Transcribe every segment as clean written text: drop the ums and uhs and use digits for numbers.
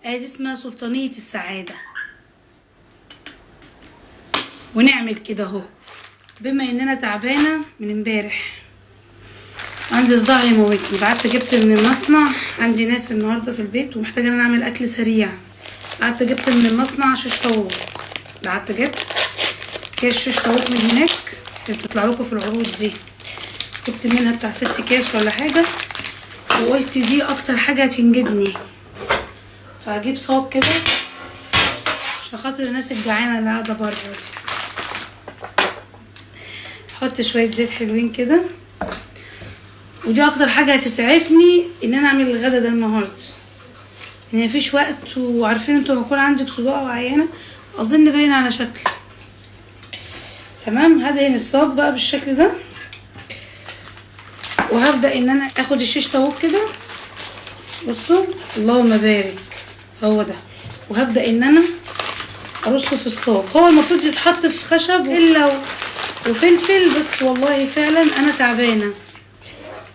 ادي اسمها سلطانية السعادة. ونعمل كده اهو. بما اننا تعبانة من امبارح، عندي صداع هيموتني، بعت جبت من المصنع، عندي ناس النهارده في البيت ومحتاجه ان انا اعمل اكل سريع. بعت جبت من المصنع شيش طاووق، بعت جبت كيس شيش طاووق من هناك اللي بتطلع لكم في العروض دي، جبت منها بتاع 6 اكياس ولا حاجه، وقلت دي اكتر حاجه هتنجدني، فهجيب صاج كده عشان خاطر الناس الجعانه اللي قاعده بره دي. احط شويه زيت حلوين كده، ودي اكتر حاجه هتسعفني ان انا اعمل الغدا ده النهارده، ان مفيش وقت. وعارفين انتوا هيكون عندك صداع وعيانه، اظن باين على شكل. تمام، هدهن الصاج بقى بالشكل ده، وهبدا ان انا اخد الشيش طاووق كده، بصوا اللهم بارك، هو ده، وهبدا ان انا ارصه في الصاج. هو المفروض يتحط في خشب الا وفلفل، بس والله فعلا انا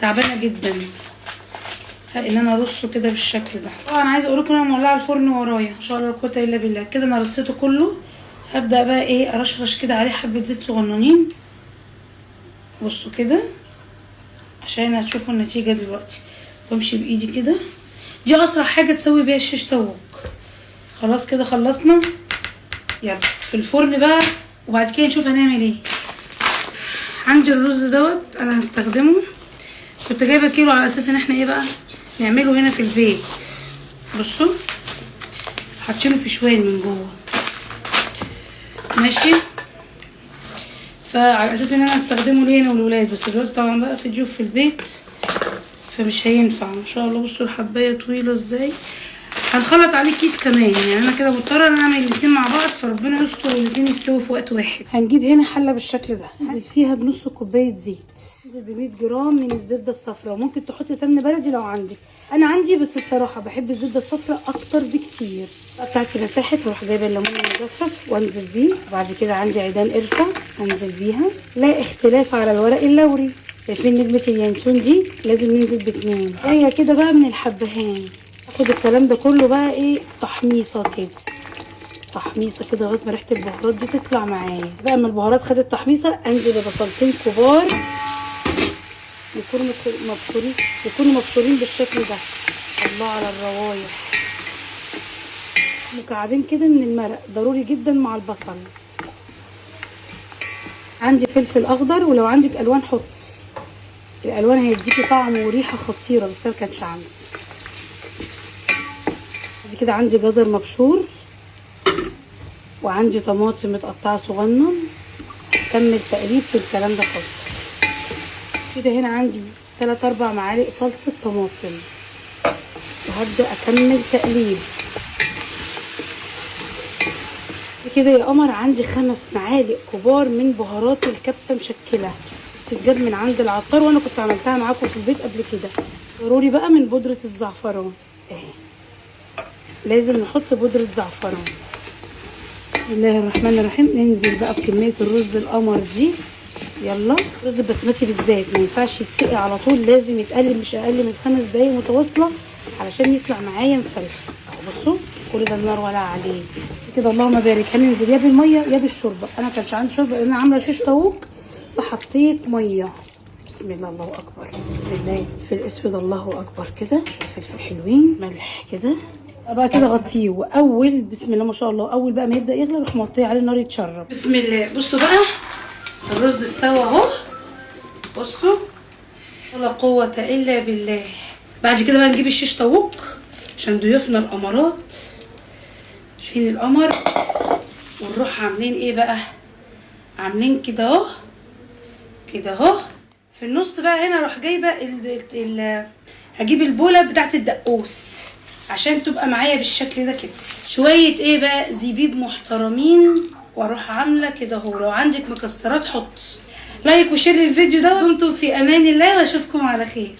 تعبانه جدا ان انا ارصه كده بالشكل ده. طبعا عايزه اقول لكم انا مولعه الفرن ورايا ما شاء الله لا قوه الا بالله. كده انا رصيته كله، هبدا بقى ايه ارشرش كده عليه حبه زيت صغننين، بصوا كده عشان هتشوفوا النتيجه دلوقتي. بمشي بايدي كده، دي اسرع حاجه تسوي بيها الشيش طاووق. خلاص كده خلصنا، يلا في الفرن بقى، وبعد كده نشوف هنعمل ايه. عندي الرز دوت انا هستخدمه، كنت جايبه كيلو على اساس ان احنا ايه بقى نعمله هنا في البيت. بصوا حاطينه في شوال من جوه، ماشي، فعلى اساس ان انا استخدمه ليه انا والولاد. بس دلوقتي طبعا بقى في ضيوف في البيت فمش هينفع. ما شاء الله بصوا الحبايه طويله ازاي. هنخلط عليه كيس كمان، يعني انا كده مضطره ان انا اعمل الاتنين مع بعض، فربنا يستر والاتنين يستووا في وقت واحد. هنجيب هنا حله بالشكل ده، هنزل فيها بنص كوبايه زيت، هنزل ب 100 جرام من الزبده الصفراء، وممكن تحطي سمنه بلدي لو عندك. انا عندي بس الصراحه بحب الزبده الصفراء اكتر بكتير. بتاعتي مساحت، واروح جايبه الليمون المجفف وانزل بيه. وبعد كده عندي عيدان قرفه انزل بيها، لا اختلاف على الورق اللوري. شايفين نجمه اليانسون دي لازم ننزل باتنين. جايه كده بقى من الحبهان، اخد الكلام ده كله بقى ايه تحميصه كده، تحميصه كده لغايه ما ريحه البهارات دي تطلع معايا. بقى ما البهارات خدت تحميصه، انزل ببصلتين كبار يكونوا مبشورين بالشكل ده. الله على الروايح، مكعبين كده من المرق ضروري جدا مع البصل. عندي فلفل اخضر، ولو عندك الوان حطي، الالوان هيديكي طعم وريحه خطيره، بس انا مكانش عندي. كده عندي جزر مبشور، وعندي طماطم متقطعه صغنن. اكمل تقليب في الكلام ده كله. كده هنا عندي 3-4 معالق صلصه طماطم، وهبدا اكمل تقليب. كده يا قمر عندي 5 معالق كبار من بهارات الكبسه مشكله، استجاب من عند العطار، وانا كنت عملتها معاكم في البيت قبل كده. ضروري بقى من بودره الزعفران اهي، لازم نحط بودرة زعفران. بسم الله الرحمن الرحيم. ننزل بقى بكمية الرز القمر دي. يلا رز بسمتي بالذات ما ينفعش يتسقي على طول، لازم يتقلب مش اقل من 5 دقايق متواصلة علشان يطلع معايا مفلفل. بصوا كل ده النار ولا عليه كده، اللهم بارك. هننزل يا بالمية يا بالشوربة. انا كانش عندي شوربة لان انا عاملة شيش طاووق، فحطيت مية. بسم الله الله اكبر، بسم الله. فلفل اسود الله اكبر كده، شوية فلفل حلوين، ملح كده بقى كده غطيه. واول بسم الله ما شاء الله، اول بقى ما يبدا يغلي اروح موطيه عليه النار يتشرب. بسم الله. بصوا بقى الرز استوى اهو، بصوا ولا قوه الا بالله. بعد كده بقى نجيب الشيش طاووق عشان ضيوفنا الامارات، شايفين القمر، ونروح عاملين ايه بقى، عاملين كده اهو كده اهو. في النص بقى هنا اروح جايبه هجيب البوله بتاعت الدقوس عشان تبقى معايا بالشكل ده كده. شويه ايه بقى زبيب محترمين، واروح عامله كده اهو. لو عندك مكسرات حط. لايك وشير الفيديو ده، دمتم في امان الله واشوفكم على خير.